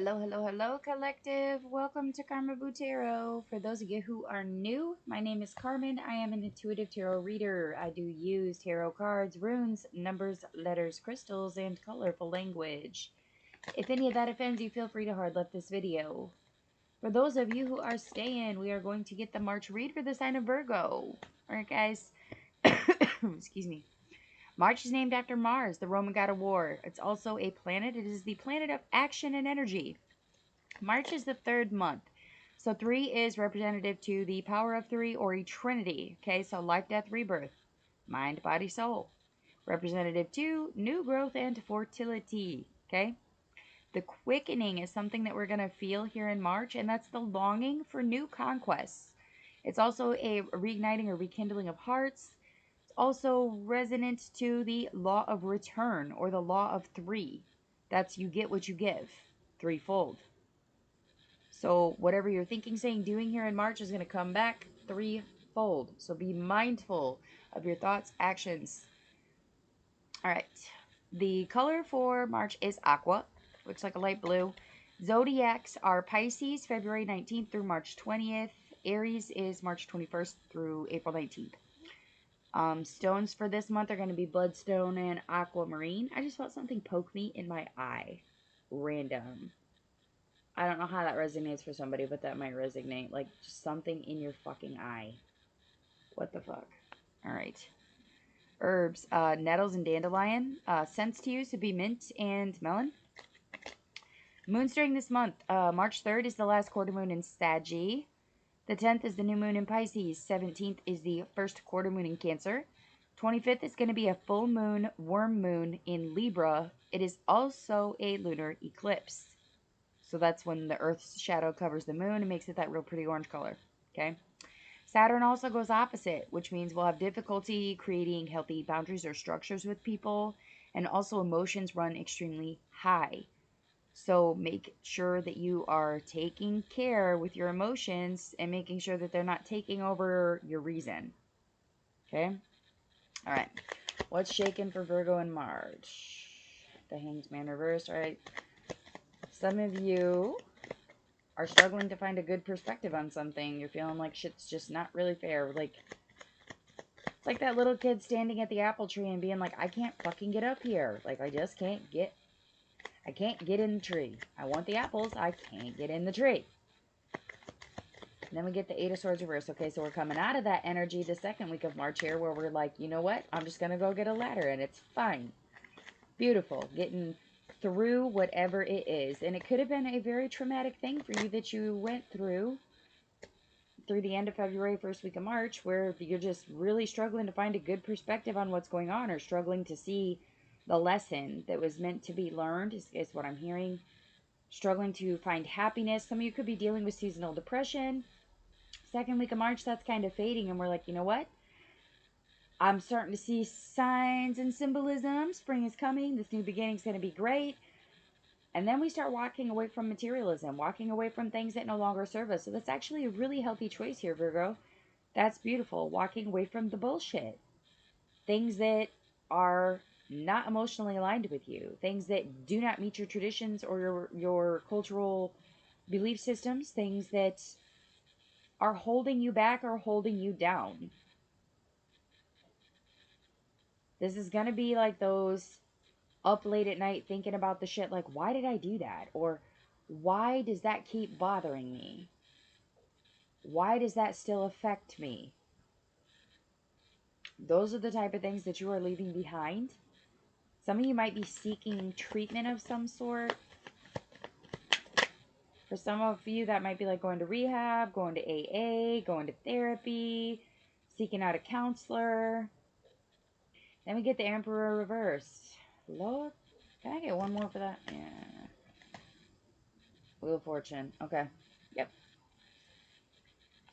Hello, hello, hello, collective. Welcome to Carmaboo Tarot. For those of you who are new, my name is Carmen. I am an intuitive tarot reader. I do use tarot cards, runes, numbers, letters, crystals, and colorful language. If any of that offends you, feel free to hard left this video. For those of you who are staying, we are going to get the March read for the sign of Virgo. Alright, guys. Excuse me. March is named after Mars, the Roman god of war. It's also a planet. It is the planet of action and energy. March is the third month. So 3 is representative to the power of 3 or a trinity. Okay, so life, death, rebirth. Mind, body, soul. Representative 2, new growth and fertility. Okay. The quickening is something that we're going to feel here in March, and that's the longing for new conquests. It's also a reigniting or rekindling of hearts. It's also resonant to the law of return or the law of 3. That's you get what you give, threefold. So whatever you're thinking, saying, doing here in March is going to come back threefold. So be mindful of your thoughts, actions. All right. The color for March is aqua. Looks like a light blue. Zodiacs are Pisces, February 19th through March 20th. Aries is March 21st through April 19th. Stones for this month are going to be bloodstone and aquamarine. I just felt something poke me in my eye. Random. I don't know how that resonates for somebody, but that might resonate. Like, just something in your fucking eye. What the fuck? Alright. Herbs. Nettles and dandelion. Scents to use would be mint and melon. Moons during this month. March 3rd is the last quarter moon in Saggy. The 10th is the new moon in Pisces. 17th is the first quarter moon in Cancer. 25th is going to be a full moon, worm moon in Libra. It is also a lunar eclipse. So that's when the Earth's shadow covers the moon and makes it that real pretty orange color. Okay. Saturn also goes opposite, which means we'll have difficulty creating healthy boundaries or structures with people. And also emotions run extremely high. So make sure that you are taking care with your emotions and making sure that they're not taking over your reason. Okay? All right. What's shaking for Virgo in March? The Hanged Man reversed. All right. Some of you are struggling to find a good perspective on something. You're feeling like shit's just not really fair. Like, it's like that little kid standing at the apple tree and being like, I can't fucking get up here. Like, I just can't get in the tree. I want the apples. I can't get in the tree. And then we get the Eight of Swords reversed. Okay, so we're coming out of that energy the second week of March here where we're like, you know what? I'm just going to go get a ladder and it's fine. Beautiful. Getting through whatever it is. And it could have been a very traumatic thing for you that you went through the end of February, first week of March, where you're just really struggling to find a good perspective on what's going on or struggling to see the lesson that was meant to be learned is what I'm hearing. Struggling to find happiness. Some of you could be dealing with seasonal depression. Second week of March, that's kind of fading, and we're like, you know what? I'm starting to see signs and symbolism. Spring is coming. This new beginning is going to be great. And then we start walking away from materialism, walking away from things that no longer serve us. So that's actually a really healthy choice here, Virgo. That's beautiful. Walking away from the bullshit. Things that are not emotionally aligned with you. Things that do not meet your traditions or your cultural belief systems. Things that are holding you back or holding you down. This is going to be like those up late at night thinking about the shit like, why did I do that? Or why does that keep bothering me? Why does that still affect me? Those are the type of things that you are leaving behind. Some of you might be seeking treatment of some sort. For some of you, that might be like going to rehab, going to AA, going to therapy, seeking out a counselor. Then we get the Emperor reversed. Lord, can I get one more for that? Yeah. Wheel of Fortune. Okay. Yep.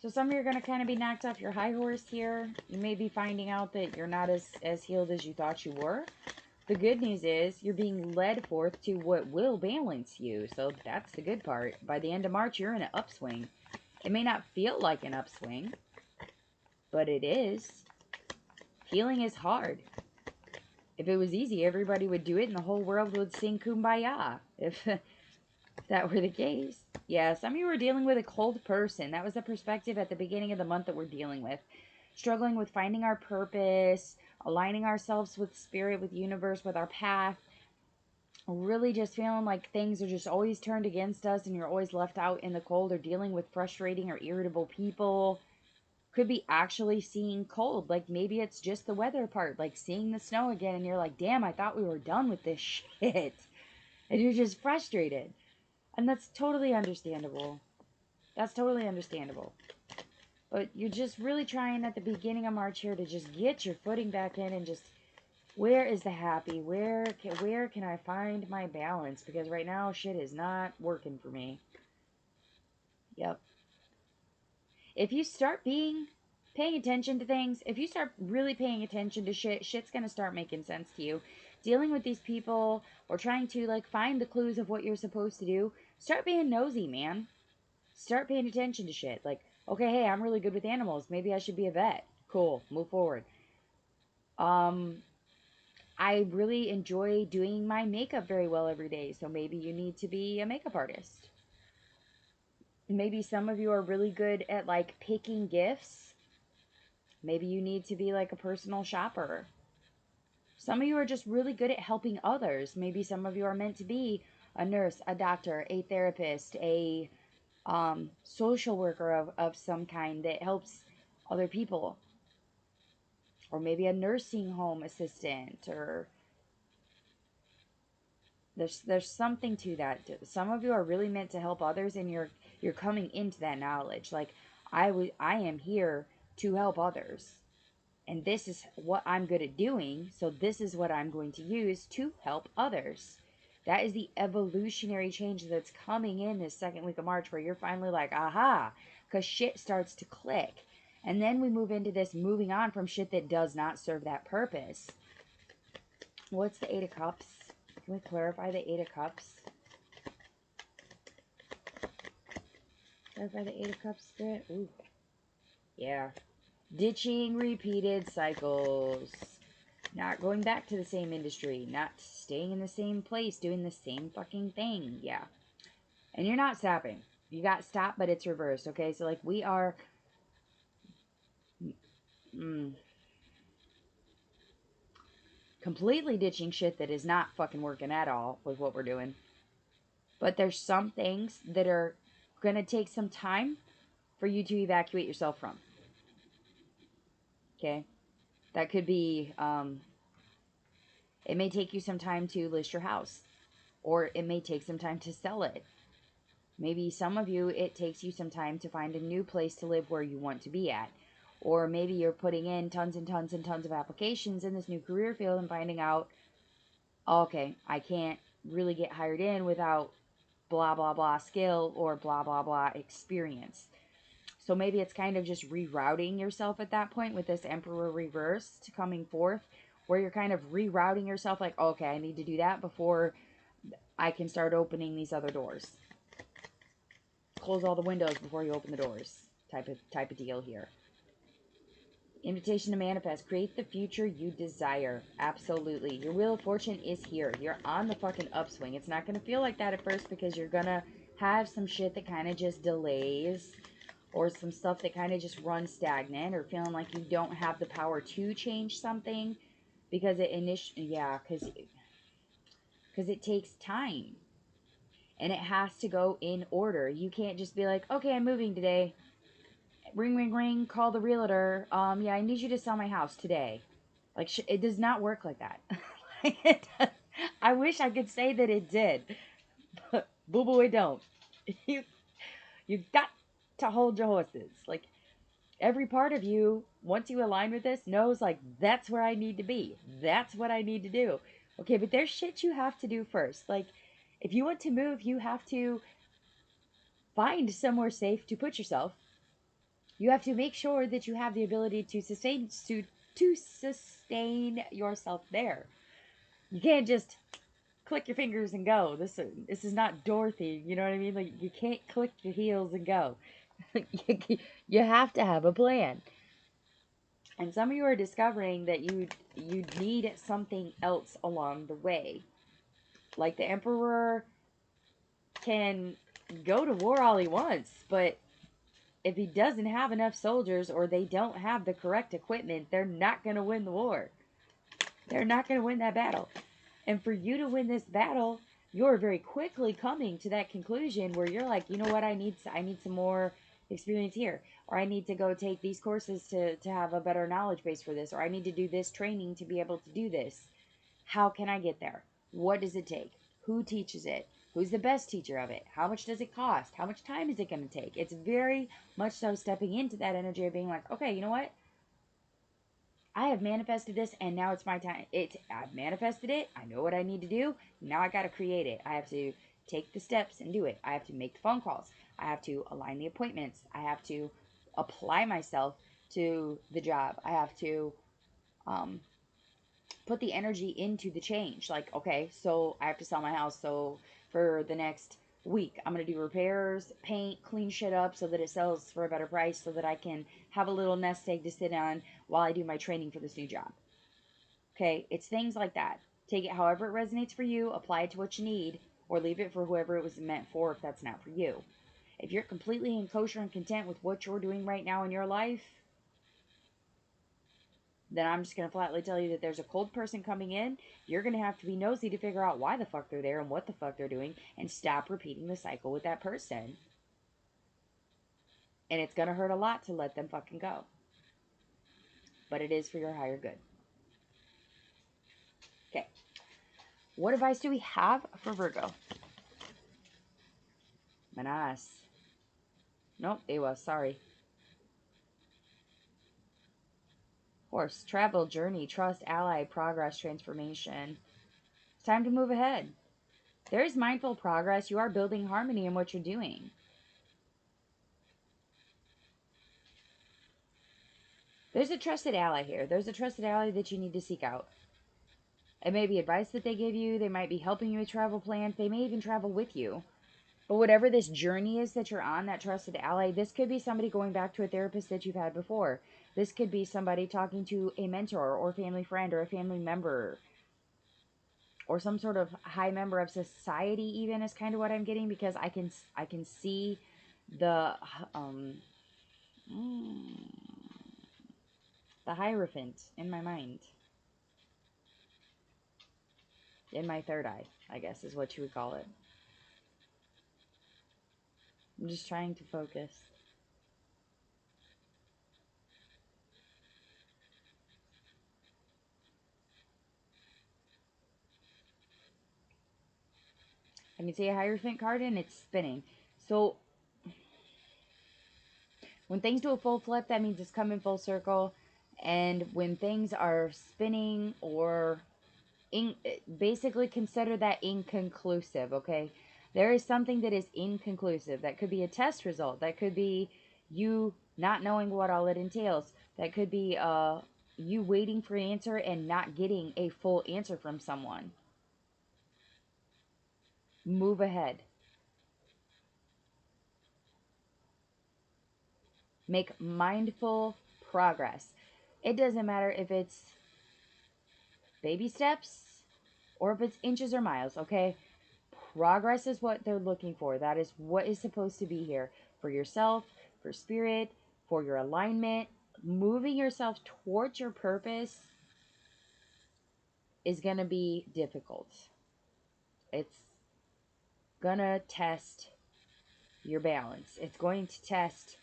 So some of you are going to kind of be knocked off your high horse here. You may be finding out that you're not as healed as you thought you were. The good news is you're being led forth to what will balance you. So that's the good part. By the end of March, you're in an upswing. It may not feel like an upswing, but it is. Healing is hard. If it was easy, everybody would do it and the whole world would sing Kumbaya. If that were the case. Yeah, some of you were dealing with a cold person. That was the perspective at the beginning of the month that we're dealing with. Struggling with finding our purpose, aligning ourselves with spirit, with universe, with our path. Really just feeling like things are just always turned against us and you're always left out in the cold, or dealing with frustrating or irritable people. Could be actually seeing cold. Like maybe it's just the weather part, like seeing the snow again and you're like, damn, I thought we were done with this shit. And you're just frustrated. And that's totally understandable. That's totally understandable. But you're just really trying at the beginning of March here to just get your footing back in and just, where is the happy? Where can I find my balance? Because right now shit is not working for me. Yep. If you start paying attention to things, if you start really paying attention to shit's gonna start making sense to you. Dealing with these people or trying to like find the clues of what you're supposed to do, start being nosy, man. Start paying attention to shit. Like, okay, hey, I'm really good with animals. Maybe I should be a vet. Cool, move forward. Um, I really enjoy doing my makeup very well every day, so maybe you need to be a makeup artist. Maybe some of you are really good at like picking gifts. Maybe you need to be like a personal shopper. Some of you are just really good at helping others. Maybe some of you are meant to be a nurse, a doctor, a therapist, a social worker of some kind that helps other people. Or maybe a nursing home assistant, or there's something to that. Some of you are really meant to help others, and you're coming into that knowledge. Like I am here to help others. And this is what I'm good at doing, so this is what I'm going to use to help others. That is the evolutionary change that's coming in this second week of March, where you're finally like, aha, because shit starts to click. And then we move into this moving on from shit that does not serve that purpose. What's the Eight of Cups? Can we clarify the Eight of Cups? Clarify the Eight of Cups, Spirit? Ooh. Yeah. Ditching repeated cycles. Not going back to the same industry. Not staying in the same place, doing the same fucking thing. Yeah. And you're not stopping. You got stopped, but it's reversed, okay? So, like, we are... completely ditching shit that is not fucking working at all with what we're doing. But there's some things that are going to take some time for you to evacuate yourself from. Okay? That could be... it may take you some time to list your house. Or it may take some time to sell it. Maybe some of you, it takes you some time to find a new place to live where you want to be at. Or maybe you're putting in tons and tons and tons of applications in this new career field and finding out, oh, okay, I can't really get hired in without blah, blah, blah skill or blah, blah, blah experience. So maybe it's kind of just rerouting yourself at that point with this Emperor reversed coming forth, where you're kind of rerouting yourself like, okay, I need to do that before I can start opening these other doors. Close all the windows before you open the doors type of deal here. Invitation to manifest. Create the future you desire. Absolutely. Your wheel of fortune is here. You're on the fucking upswing. It's not going to feel like that at first because you're going to have some shit that kind of just delays, or some stuff that kind of just runs stagnant, or feeling like you don't have the power to change something because because it takes time. And it has to go in order. You can't just be like, okay, I'm moving today. Ring, ring, ring. Call the realtor. Yeah, I need you to sell my house today. Like, it does not work like that. I wish I could say that it did. But, boo-boo, it don't. You got to hold your horses. Like, every part of you, once you align with this, knows, like, that's where I need to be. That's what I need to do. Okay, but there's shit you have to do first. Like, if you want to move, you have to find somewhere safe to put yourself. You have to make sure that you have the ability to sustain yourself there. You can't just click your fingers and go. This is not Dorothy. You know what I mean? Like, you can't click your heels and go. You have to have a plan. And some of you are discovering that you need something else along the way. Like the Emperor can go to war all he wants, but if he doesn't have enough soldiers or they don't have the correct equipment, they're not going to win the war. They're not going to win that battle. And for you to win this battle, you're very quickly coming to that conclusion where you're like, you know what, I need some more experience here, or I need to go take these courses to have a better knowledge base for this, or I need to do this training to be able to do this. How can I get there? What does it take? Who teaches it? Who's the best teacher of it? How much does it cost? How much time is it going to take? It's very much so stepping into that energy of being like, okay, you know what? I have manifested this and now it's my time. I've manifested it. I know what I need to do. Now I got to create it. I have to take the steps and do it. I have to make the phone calls. I have to align the appointments. I have to apply myself to the job. I have to um, put the energy into the change. Like, okay, so I have to sell my house. So for the next week, I'm going to do repairs, paint, clean shit up so that it sells for a better price so that I can have a little nest egg to sit on while I do my training for this new job. Okay, it's things like that. Take it however it resonates for you, apply it to what you need, or leave it for whoever it was meant for if that's not for you. If you're completely in kosher and content with what you're doing right now in your life, then I'm just going to flatly tell you that there's a cold person coming in. You're going to have to be nosy to figure out why the fuck they're there and what the fuck they're doing and stop repeating the cycle with that person. And it's going to hurt a lot to let them fucking go. But it is for your higher good. Okay. What advice do we have for Virgo? Manas. Nope, they was. Sorry. Horse. Travel, journey, trust, ally, progress, transformation. It's time to move ahead. There is mindful progress. You are building harmony in what you're doing. There's a trusted ally here. There's a trusted ally that you need to seek out. It may be advice that they give you. They might be helping you with travel plans. They may even travel with you. But whatever this journey is that you're on, that trusted ally, this could be somebody going back to a therapist that you've had before. This could be somebody talking to a mentor or family friend or a family member or some sort of high member of society even is kind of what I'm getting, because I can see the the Hierophant in my mind. In my third eye, I guess is what you would call it. I'm just trying to focus. I can see a Hierophant card and it's spinning. So when things do a full flip, that means it's coming full circle. And when things are spinning or basically consider that inconclusive, okay? There is something that is inconclusive. That could be a test result. That could be you not knowing what all it entails. That could be you waiting for an answer and not getting a full answer from someone. Move ahead. Make mindful progress. It doesn't matter if it's baby steps or if it's inches or miles, okay? Progress is what they're looking for. That is what is supposed to be here for yourself, for spirit, for your alignment. Moving yourself towards your purpose is going to be difficult. It's going to test your balance. It's going to test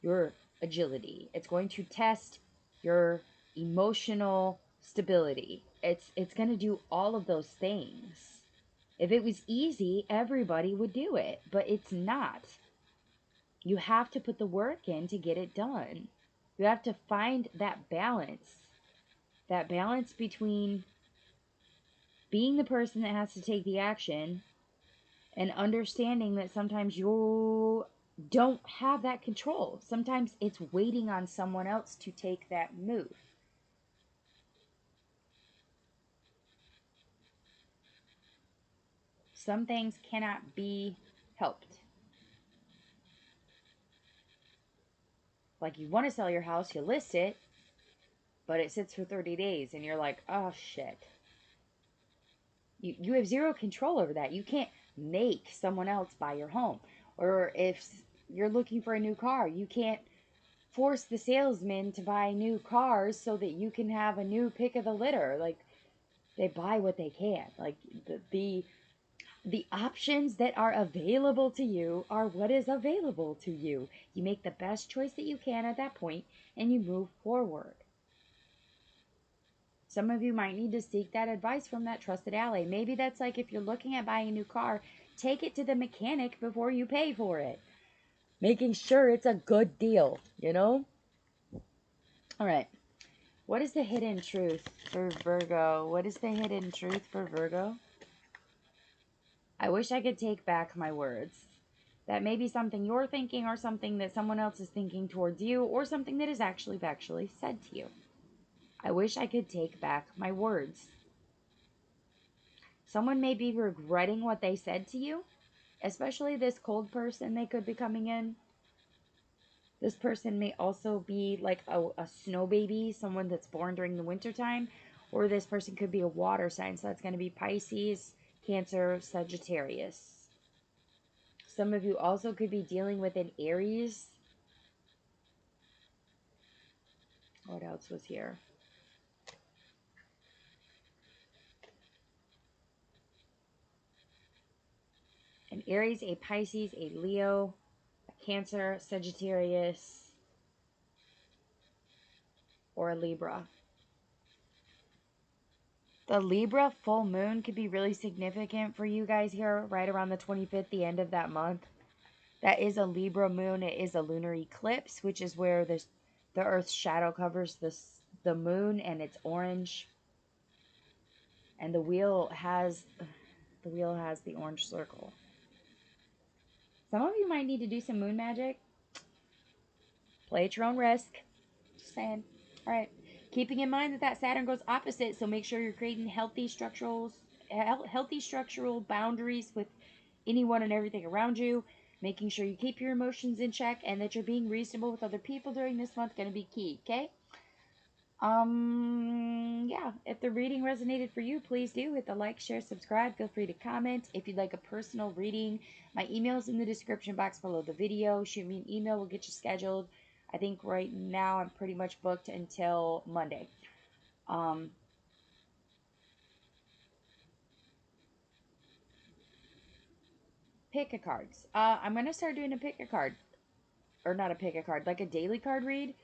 your agility. It's going to test your emotional stability. It's going to do all of those things. If it was easy, everybody would do it, but it's not. You have to put the work in to get it done. You have to find that balance between being the person that has to take the action and understanding that sometimes you don't have that control. Sometimes it's waiting on someone else to take that move. Some things cannot be helped. Like, you want to sell your house, you list it, but it sits for 30 days and you're like, oh shit. You have zero control over that. You can't, make someone else buy your home. Or if you're looking for a new car, you can't force the salesman to buy new cars so that you can have a new pick of the litter. Like, they buy what they can. Like, the options that are available to you are what is available to you. You make the best choice that you can at that point and you move forward. Some of you might need to seek that advice from that trusted ally. Maybe that's like if you're looking at buying a new car, take it to the mechanic before you pay for it. Making sure it's a good deal, you know? All right. What is the hidden truth for Virgo? What is the hidden truth for Virgo? I wish I could take back my words. That may be something you're thinking or something that someone else is thinking towards you or something that is actually factually said to you. I wish I could take back my words. Someone may be regretting what they said to you, especially this cold person they could be coming in. This person may also be like a snow baby, someone that's born during the wintertime, or this person could be a water sign, so that's going to be Pisces, Cancer, Sagittarius. Some of you also could be dealing with an Aries. What else was here? An Aries, a Pisces, a Leo, a Cancer, Sagittarius, or a Libra. The Libra full moon could be really significant for you guys here right around the 25th, the end of that month. That is a Libra moon. It is a lunar eclipse, which is where the Earth's shadow covers the moon, and it's orange. And the wheel has the orange circle. Some of you might need to do some moon magic. Play at your own risk. Just saying. All right. Keeping in mind that Saturn goes opposite, so make sure you're creating healthy structural boundaries with anyone and everything around you. Making sure you keep your emotions in check and that you're being reasonable with other people during this month going to be key, okay? Yeah, if the reading resonated for you, please do hit the like, share, subscribe. Feel free to comment. If you'd like a personal reading, my email is in the description box below the video. Shoot me an email, we'll get you scheduled. I think right now I'm pretty much booked until Monday. Pick a cards. I'm gonna start doing a pick a card, or not a pick a card, like a daily card read.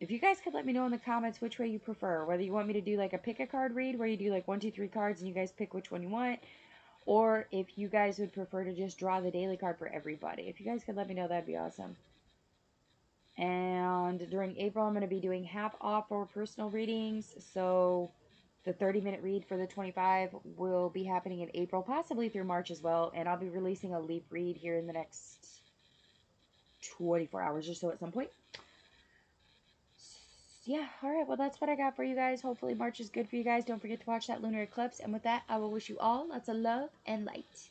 If you guys could let me know in the comments which way you prefer, whether you want me to do like a pick a card read where you do like 1, 2, 3 cards and you guys pick which one you want, or if you guys would prefer to just draw the daily card for everybody. If you guys could let me know, that'd be awesome. And during April, I'm going to be doing half off for personal readings. So the 30-minute read for the 25 will be happening in April, possibly through March as well. And I'll be releasing a leap read here in the next 24 hours or so at some point. Yeah, all right. Well, that's what I got for you guys. Hopefully March is good for you guys. Don't forget to watch that lunar eclipse. And with that, I will wish you all lots of love and light.